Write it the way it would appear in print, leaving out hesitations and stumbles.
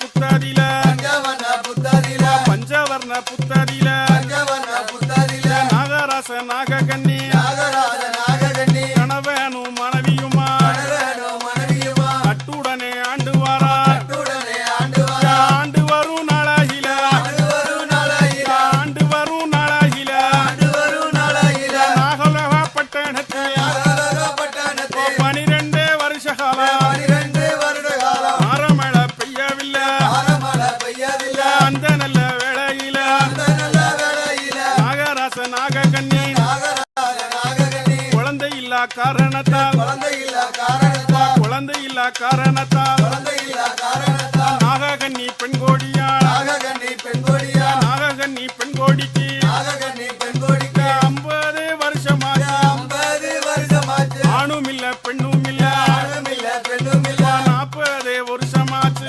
புத்தாதில பஞ்சவர்ண புத்தாதில நாகராச நாககன்னி கணவனும் மனைவியுமா கட்டுடனே ஆண்டு வாரா ஆண்டு வரும் நாளாகில ஆண்டு வரும் நாளாகில நாகலோகப்பட்டணத்து 12 வருஷ காலம் ஆரமழை பெய்யவில்லை அந்த நல்ல வேளையில நாகராச நாககன்னி குழந்தை இல்லா காரணத்தால் நாககன்னி பெண்கோடியா நாககன்னி பெண்கோடிக்கு 50 வருஷமாச்சு ஆணும் இல்ல பெண்ணும் இல்ல 40 வருஷமாச்சு